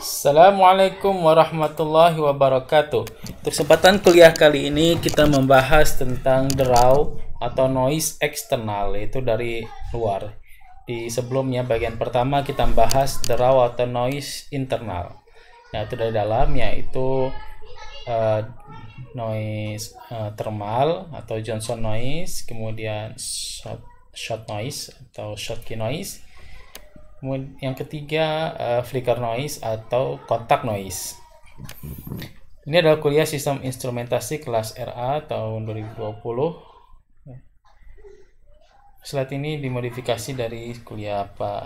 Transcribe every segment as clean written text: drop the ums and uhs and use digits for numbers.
Assalamualaikum warahmatullahi wabarakatuh. Untuk kesempatan kuliah kali ini kita membahas tentang draw atau noise eksternal, yaitu dari luar. Di sebelumnya bagian pertama kita membahas draw atau noise internal, yaitu dari dalam, yaitu noise thermal atau Johnson noise, kemudian shot noise atau Schottky noise. Yang ketiga, flicker noise atau kontak noise. Ini adalah kuliah sistem instrumentasi kelas RA tahun 2020. Slide ini dimodifikasi dari kuliah Pak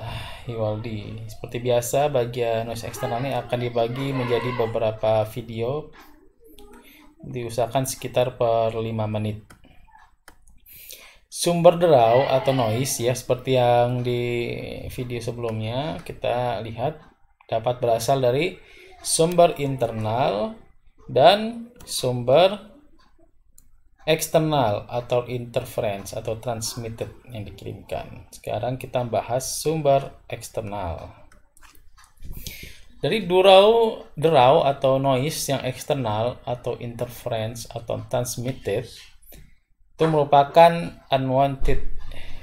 Hiwaldi. Seperti biasa, bagian noise eksternal ini akan dibagi menjadi beberapa video. Diusahakan sekitar per 5 menit. Sumber draw atau noise, ya seperti yang di video sebelumnya kita lihat, dapat berasal dari sumber internal dan sumber eksternal atau interference atau transmitted yang dikirimkan. Sekarang kita bahas sumber eksternal. Dari draw atau noise yang eksternal atau interference atau transmitted itu merupakan unwanted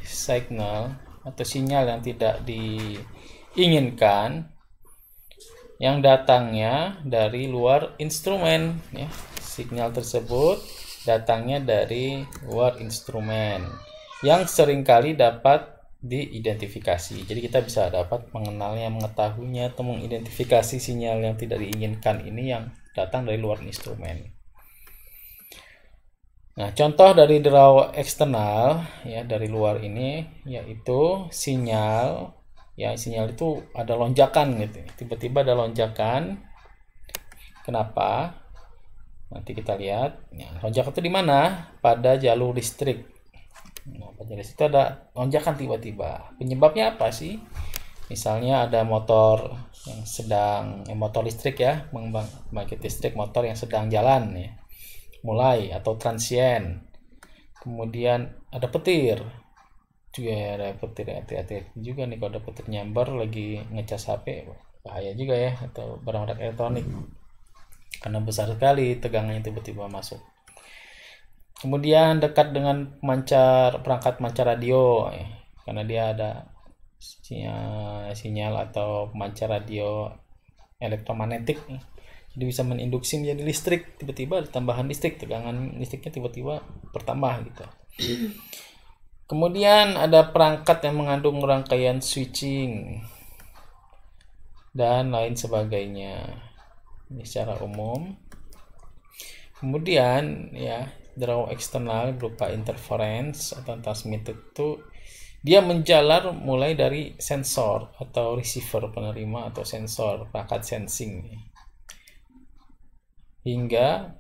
signal atau sinyal yang tidak diinginkan yang datangnya dari luar instrumen, ya. Sinyal tersebut datangnya dari luar instrumen yang seringkali dapat diidentifikasi. Jadi kita bisa dapat mengenalnya, mengetahuinya atau mengidentifikasi sinyal yang tidak diinginkan ini yang datang dari luar instrumen. Nah, contoh dari draw eksternal, ya, dari luar ini yaitu sinyal, ya, sinyal itu ada lonjakan gitu. Tiba-tiba ada lonjakan. Kenapa? Nanti kita lihat. Ya, lonjakan itu di mana? Pada jalur listrik. Nah, pada listrik itu ada lonjakan tiba-tiba. Penyebabnya apa sih? Misalnya ada motor yang sedang motor listrik, ya, membangkit listrik, motor yang sedang jalan, ya, mulai atau transient. Kemudian ada petir juga, ya, ada petir. Hati-hati juga nih kalau ada petir nyambar lagi ngecas HP, bahaya juga, ya, atau barang-barang elektronik karena besar sekali tegangannya tiba-tiba masuk. Kemudian dekat dengan perangkat pemancar radio, ya, karena dia ada sinyal atau pemancar radio elektromagnetik, jadi bisa menginduksi menjadi listrik. Tiba-tiba ada tambahan listrik, tegangan listriknya tiba-tiba bertambah gitu. Kemudian ada perangkat yang mengandung rangkaian switching dan lain sebagainya. Ini secara umum. Kemudian, ya, draw eksternal berupa interference atau transmitted itu dia menjalar mulai dari sensor atau receiver, penerima atau sensor, perangkat sensing, hingga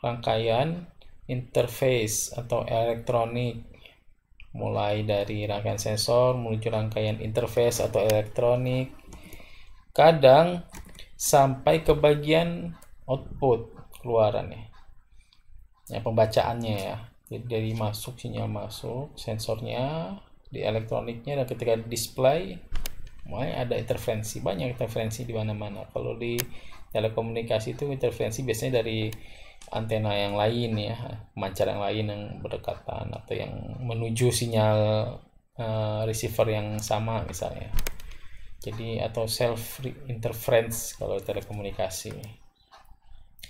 rangkaian interface atau elektronik, mulai dari rangkaian sensor menuju rangkaian interface atau elektronik, kadang sampai ke bagian output, keluarannya, ya, pembacaannya, ya. Jadi dari sinyal masuk sensornya di elektroniknya, dan ketika display mulai ada interferensi, banyak interferensi di mana-mana. Kalau di telekomunikasi itu interferensi biasanya dari antena yang lain, ya, pemancar yang lain yang berdekatan atau yang menuju sinyal receiver yang sama misalnya. Jadi atau self interference kalau telekomunikasi.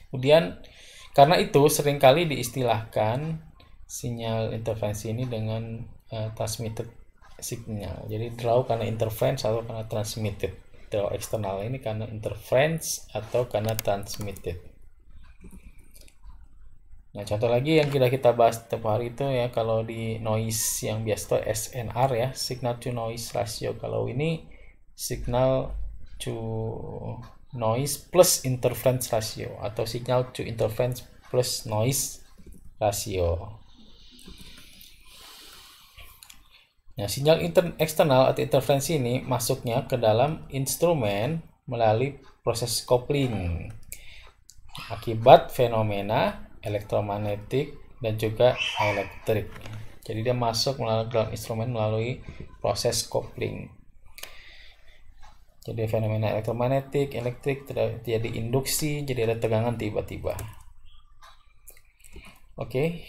Kemudian karena itu seringkali diistilahkan sinyal interferensi ini dengan transmitted signal. Jadi draw karena interference atau karena transmitted. Draw eksternal ini karena interference atau karena transmitted. Nah, contoh lagi yang kita bahas setiap hari itu, ya, kalau di noise yang biasa itu SNR, ya, signal to noise ratio. Kalau ini signal to noise plus interference ratio atau signal to interference plus noise ratio. Nah, sinyal eksternal atau interferensi ini masuknya ke dalam instrumen melalui proses coupling akibat fenomena elektromagnetik dan juga elektrik. Jadi dia masuk melalui dalam instrumen melalui proses coupling. Jadi fenomena elektromagnetik, elektrik, terjadi induksi, jadi ada tegangan tiba-tiba. Oke.